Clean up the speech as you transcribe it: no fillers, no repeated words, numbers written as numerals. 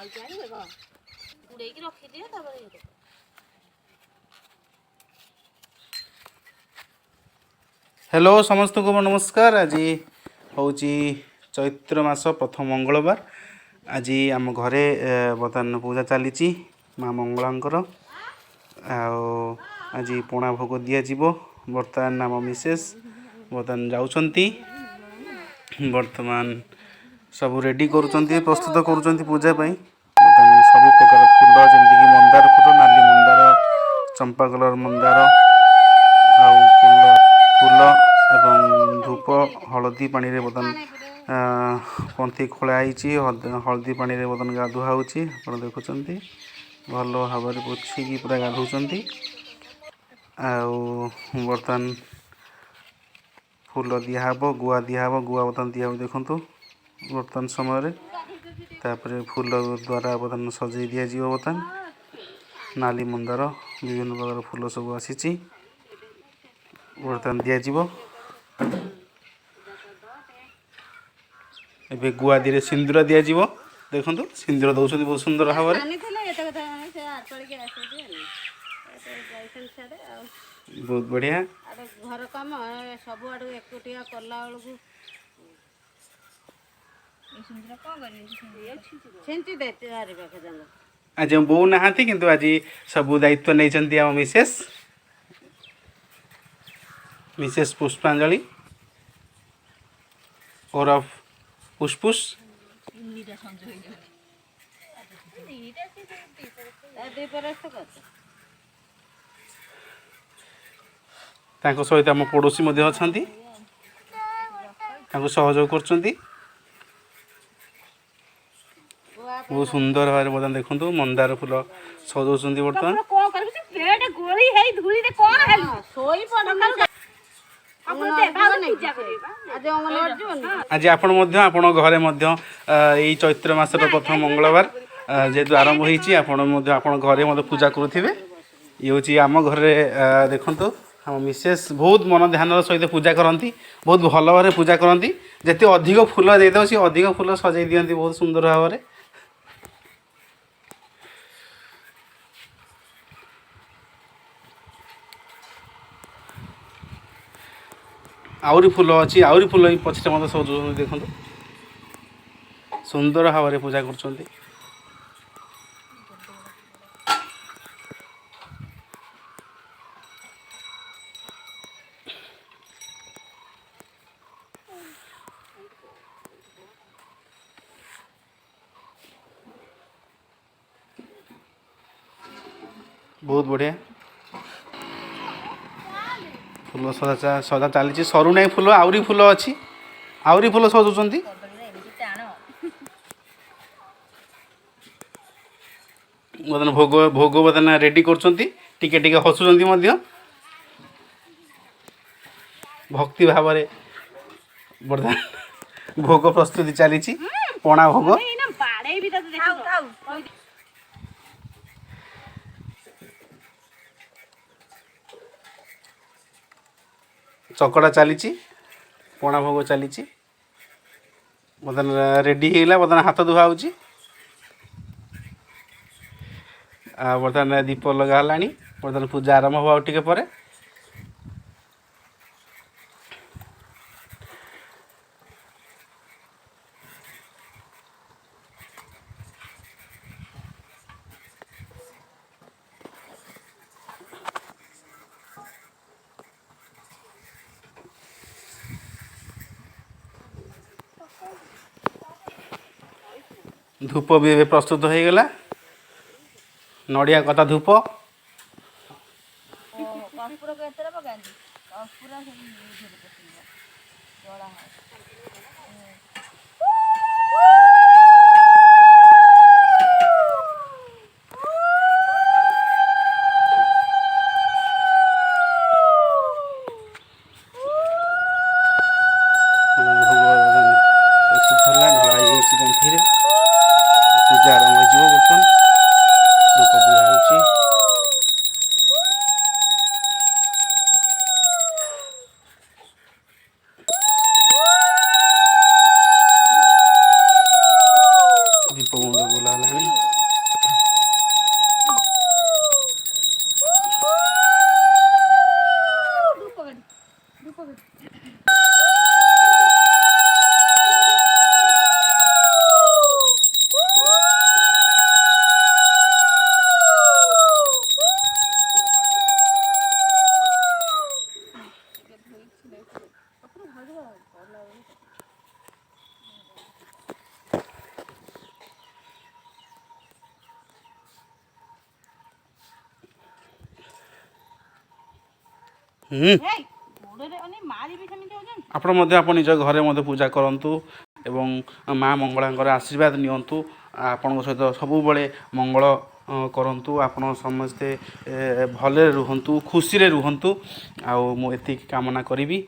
Hello समस्त को नमस्कार। आज हूँ चैत्र मास प्रथम मंगलवार। आज आम घरे बर्तमान पूजा चली माँ मंगलांकर आज पणा भोग दिज्व। बर्तमान आम मिसेस बर्तमान जाऊँगी बर्तमान सब रेडी करुँच प्रस्तुत करुँच पूजा बर्तमान सब प्रकार फूल जमीक मंदार फूल नाली मंदार चंपा कलर मंदार फूल एवं धूप हलदी पानी रे बर्तमान पंथी खोलाई हलदी पानी रे बर्तमान गाधुआ होची आप देखुं भल भाव पोछिकी पूरा गाधुंट बर्तमान फूल दिहब गुआ दिहब गुआ बर्तमान दिहब देखु बर्तमान समय तापर फूल द्वारा बर्तमान सजई दिज्व। बर्तमान नाली मंदार विभिन्न प्रकार फूल सब आसी बर्तमान दिज्व। एबे गुआ दी सिंदूर दिज्व देखु सिंदूर दौरान बहुत सुंदर भाव बहुत बढ़िया घर कम सब आड़ एकुटिया कला आज बो ना कि आज सब दायित्व नहीं आम मिसेस मिसेस पुष्पांजलि और पुष्पुष सहित आम पड़ोशी अच्छा सहयोग कर बहुत सुंदर भाव बर्तमान देखु मंदार फूल सजाऊँ बर्तमान आज आपण घरे यही चैत्र मासर प्रथम मंगलवार जेहेतु आरंभ होती घरे पूजा करुवे। ये हूँ आम घरे देखु आम मिसेस बहुत मन ध्यान सहित पूजा करती बहुत भल भाव पूजा करती जिते अधिक फूल देदेव सी अधिक फूल सजाई दिखती बहुत सुंदर भाव में। आउरी फूल अच्छी आउरी फूल पछे मत सजाऊँ देखो सुंदर भाव में पूजा कर बहुत बढ़िया फूल सजा चली सरू ना फूल आउरी फूल अच्छी आउरी फूल सजाऊँ बर्तमान भोग भोग बर्तमान रेडी कर हसुँच भक्ति भाव में बर्तमान भोग प्रस्तुति चली पणा भोग चकड़ा चली पणा भोग चली बर्तमान रेडी होगा बर्तमान हाथ धुआ हो बर्तमान दीप लगा बर्तमान पूजा आरंभ हो टे पर धूप भी प्रस्तुत हो गला नड़िया कथा धूप पूजा आरंभ हो बर्तमान धूप दिया हो ଦୀପ ମଧ୍ୟ ବୁଲା ହେଲାଣି। ଆପଣ ମଧ୍ୟ ଆପଣ ନିଜ ଘରେ ମଧ୍ୟ ପୂଜା କରନ୍ତୁ ଏବଂ ମା ମଙ୍ଗଳାଙ୍କର ଆଶୀର୍ବାଦ ନିଅନ୍ତୁ। ଆପଣଙ୍କ ସହିତ ସବୁବେଳେ ମଙ୍ଗଳ କରନ୍ତୁ। ଆପଣ ସମସ୍ତେ ଭଲରେ ରୁହନ୍ତୁ, ଖୁସିରେ ରୁହନ୍ତୁ। ଆଉ ମୁଁ ଏତିକି କାମନା କରିବି।